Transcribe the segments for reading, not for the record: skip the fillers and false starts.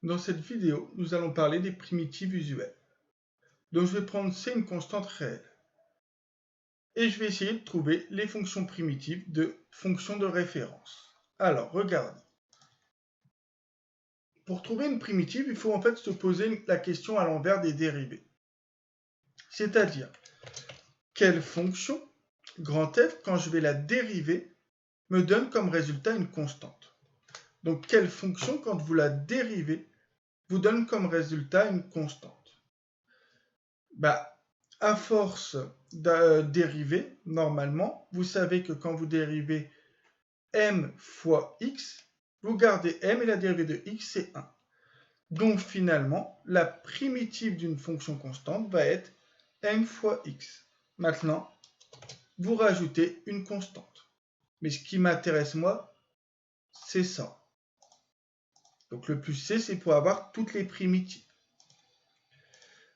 Dans cette vidéo, nous allons parler des primitives usuelles. Donc je vais prendre C, une constante réelle. Et je vais essayer de trouver les fonctions primitives de fonctions de référence. Alors, regardez. Pour trouver une primitive, il faut en fait se poser la question à l'envers des dérivées. C'est-à-dire, quelle fonction, grand F, quand je vais la dériver, me donne comme résultat une constante. Donc, quelle fonction, quand vous la dérivez, vous donne comme résultat une constante. À force de dériver, normalement, vous savez que quand vous dérivez m fois x, vous gardez m et la dérivée de x, c'est 1. Donc finalement, la primitive d'une fonction constante va être m fois x. Maintenant, vous rajoutez une constante. Mais ce qui m'intéresse moi, c'est ça. Donc le plus c, c'est pour avoir toutes les primitives.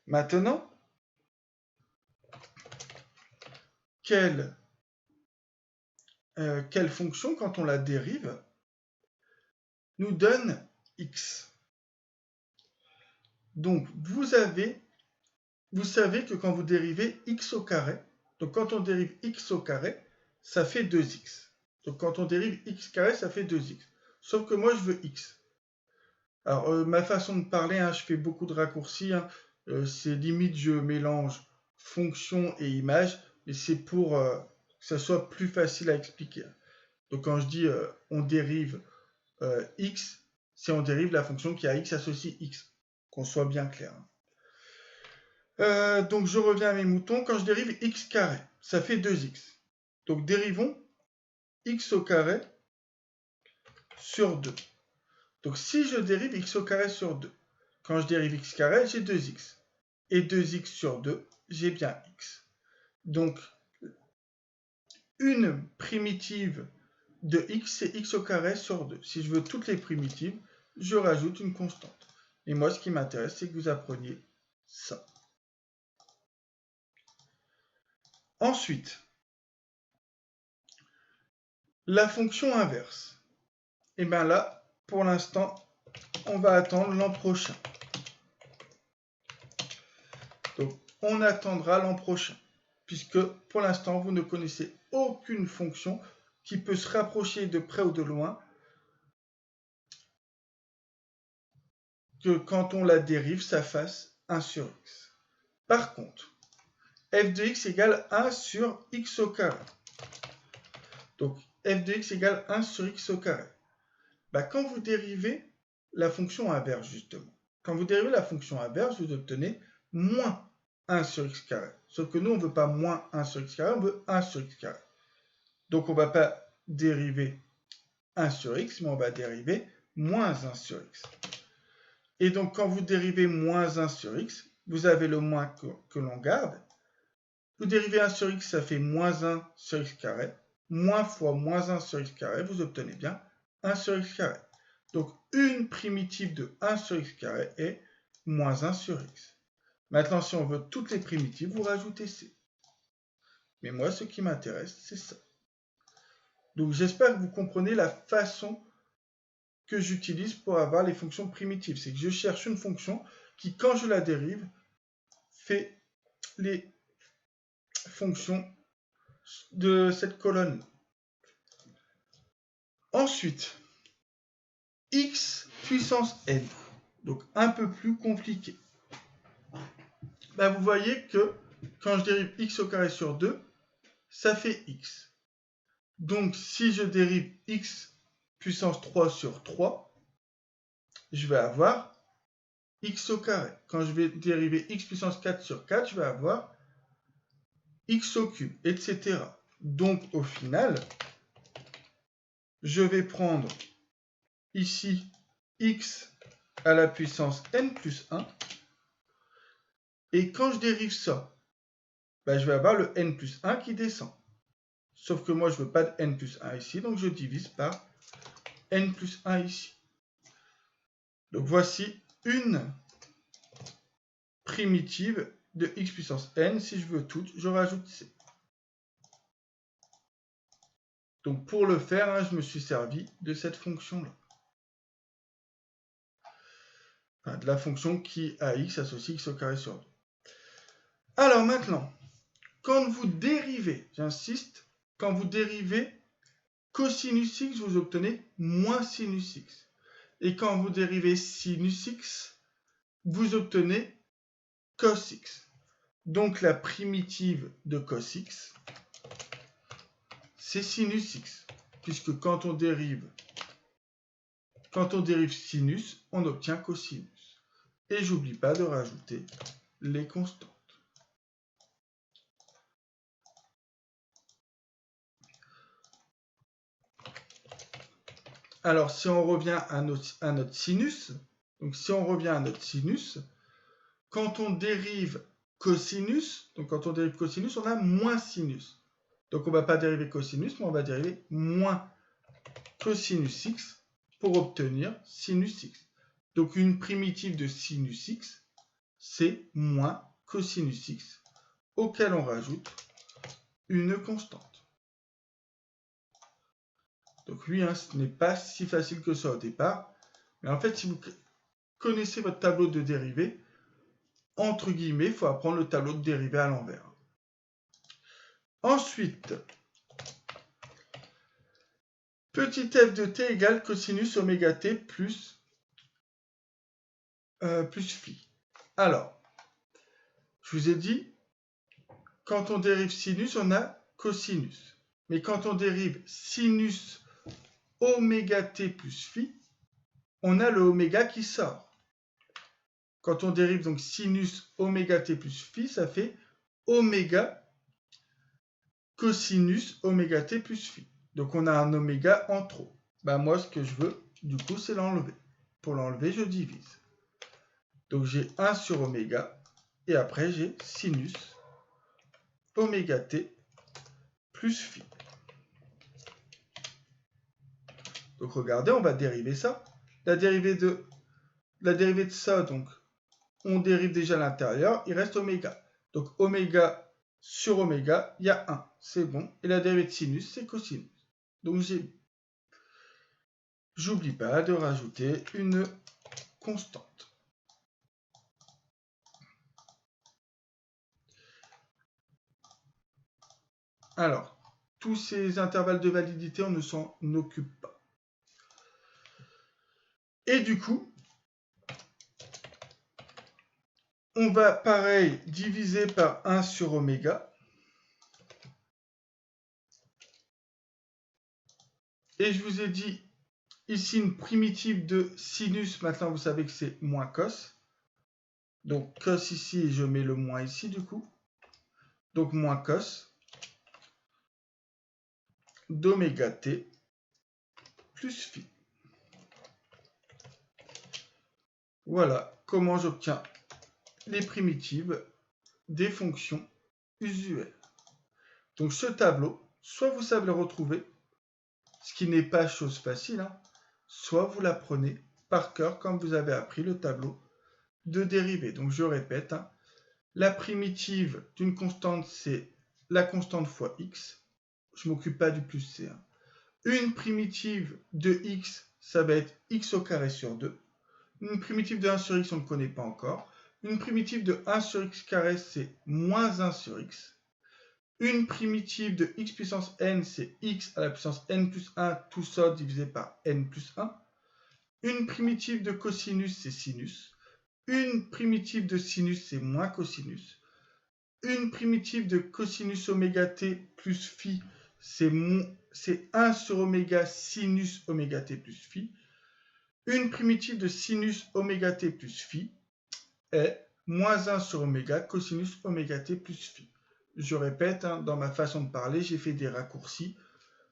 Maintenant, quelle fonction, quand on la dérive, nous donne x. Donc, vous savez que quand vous dérivez x au carré, donc quand on dérive x au carré, ça fait 2x. Donc quand on dérive x carré, ça fait 2x. Sauf que moi, je veux x. Alors, ma façon de parler, je fais beaucoup de raccourcis. C'est limite, je mélange fonction et image, mais c'est pour que ça soit plus facile à expliquer. Donc quand je dis on dérive x, c'est on dérive la fonction qui a x associé x. Qu'on soit bien clair. Donc je reviens à mes moutons. Quand je dérive x carré, ça fait 2x. Donc dérivons x au carré sur 2. Donc si je dérive x au carré sur 2, quand je dérive x carré, j'ai 2x. Et 2x sur 2, j'ai bien x. Donc une primitive de x, c'est x au carré sur 2. Si je veux toutes les primitives, je rajoute une constante. Et moi, ce qui m'intéresse, c'est que vous appreniez ça. Ensuite, la fonction inverse. Et bien là, pour l'instant, on va attendre l'an prochain. Donc, on attendra l'an prochain, puisque pour l'instant, vous ne connaissez aucune fonction qui peut se rapprocher de près ou de loin que quand on la dérive, ça fasse 1 sur x. Par contre, f de x égale 1 sur x au carré. Donc, f de x égale 1 sur x au carré. Quand vous dérivez la fonction inverse, justement, quand vous dérivez la fonction inverse, vous obtenez moins 1 sur x carré. Sauf que nous, on ne veut pas moins 1 sur x carré, on veut 1 sur x carré. Donc, on ne va pas dériver 1 sur x, mais on va dériver moins 1 sur x. Et donc, quand vous dérivez moins 1 sur x, vous avez le moins que l'on garde. Vous dérivez 1 sur x, ça fait moins 1 sur x carré. Moins fois moins 1 sur x carré, vous obtenez bien 1 sur x carré. Donc, une primitive de 1 sur x carré est moins 1 sur x. Maintenant, si on veut toutes les primitives, vous rajoutez c. Mais moi, ce qui m'intéresse, c'est ça. Donc, j'espère que vous comprenez la façon que j'utilise pour avoir les fonctions primitives. C'est que je cherche une fonction qui, quand je la dérive, fait les fonctions de cette colonne. Ensuite, x puissance n. Donc, un peu plus compliqué. Vous voyez que quand je dérive x au carré sur 2, ça fait x. Donc, si je dérive x puissance 3 sur 3, je vais avoir x au carré. Quand je vais dériver x puissance 4 sur 4, je vais avoir x au cube, etc. Donc, au final, je vais prendre ici x à la puissance n plus 1. Et quand je dérive ça, je vais avoir le n plus 1 qui descend. Sauf que moi, je ne veux pas de n plus 1 ici, donc je divise par n plus 1 ici. Donc voici une primitive de x puissance n. Si je veux toutes, je rajoute c. Donc pour le faire, je me suis servi de cette fonction-là. Enfin, de la fonction qui à x associe x au carré sur 2. Alors maintenant, quand vous dérivez, j'insiste, quand vous dérivez cosinus x, vous obtenez moins sinus x. Et quand vous dérivez sinus x, vous obtenez cos x. Donc la primitive de cos x, c'est sinus x. Puisque quand on dérive sinus, on obtient cosinus. Et j'oublie pas de rajouter les constantes. Alors, si on revient à notre sinus, donc si on revient à notre sinus, quand on dérive cosinus, on a moins sinus. Donc on ne va pas dériver cosinus, mais on va dériver moins cosinus x pour obtenir sinus x. Donc une primitive de sinus x, c'est moins cosinus x, auquel on rajoute une constante. Donc oui, ce n'est pas si facile que ça au départ. Mais en fait, si vous connaissez votre tableau de dérivée, entre guillemets, il faut apprendre le tableau de dérivée à l'envers. Ensuite, petit f de t égale cosinus oméga t plus phi. Alors, je vous ai dit, quand on dérive sinus, on a cosinus. Mais quand on dérive sinus oméga t plus phi, on a le oméga qui sort. Quand on dérive donc sinus oméga t plus phi, ça fait oméga cosinus oméga t plus phi. Donc on a un oméga en trop. Moi, ce que je veux, du coup, c'est l'enlever. Pour l'enlever, je divise. Donc j'ai 1 sur oméga, et après j'ai sinus oméga t plus phi. Donc regardez, on va dériver ça. La dérivée de ça, donc on dérive déjà à l'intérieur, il reste oméga. Donc oméga sur oméga, il y a 1, c'est bon. Et la dérivée de sinus, c'est cosinus. Donc j'oublie pas de rajouter une constante. Alors, tous ces intervalles de validité, on ne s'en occupe pas. Et du coup, on va, pareil, diviser par 1 sur oméga. Et je vous ai dit, ici, une primitive de sinus. Maintenant, vous savez que c'est moins cos. Donc, cos ici, et je mets le moins ici, du coup. Donc, moins cos d'oméga t plus phi. Voilà comment j'obtiens les primitives des fonctions usuelles. Donc, ce tableau, soit vous savez le retrouver, ce qui n'est pas chose facile, soit vous l'apprenez par cœur comme vous avez appris le tableau de dérivée. Donc je répète, la primitive d'une constante, c'est la constante fois x. Je ne m'occupe pas du plus c. Une primitive de x, ça va être x au carré sur 2. Une primitive de 1 sur x, on ne connaît pas encore. Une primitive de 1 sur x carré, c'est moins 1 sur x. Une primitive de x puissance n, c'est x à la puissance n plus 1, tout ça divisé par n plus 1. Une primitive de cosinus, c'est sinus. Une primitive de sinus, c'est moins cosinus. Une primitive de cosinus oméga t plus phi, c'est 1 sur oméga sinus oméga t plus phi. Une primitive de sinus oméga t plus phi est moins 1 sur oméga cosinus oméga t plus phi. Je répète, dans ma façon de parler, j'ai fait des raccourcis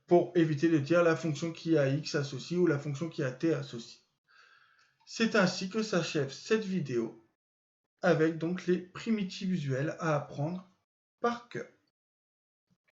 pour éviter de dire la fonction qui a x associée ou la fonction qui a t associée. C'est ainsi que s'achève cette vidéo avec donc les primitives usuelles à apprendre par cœur.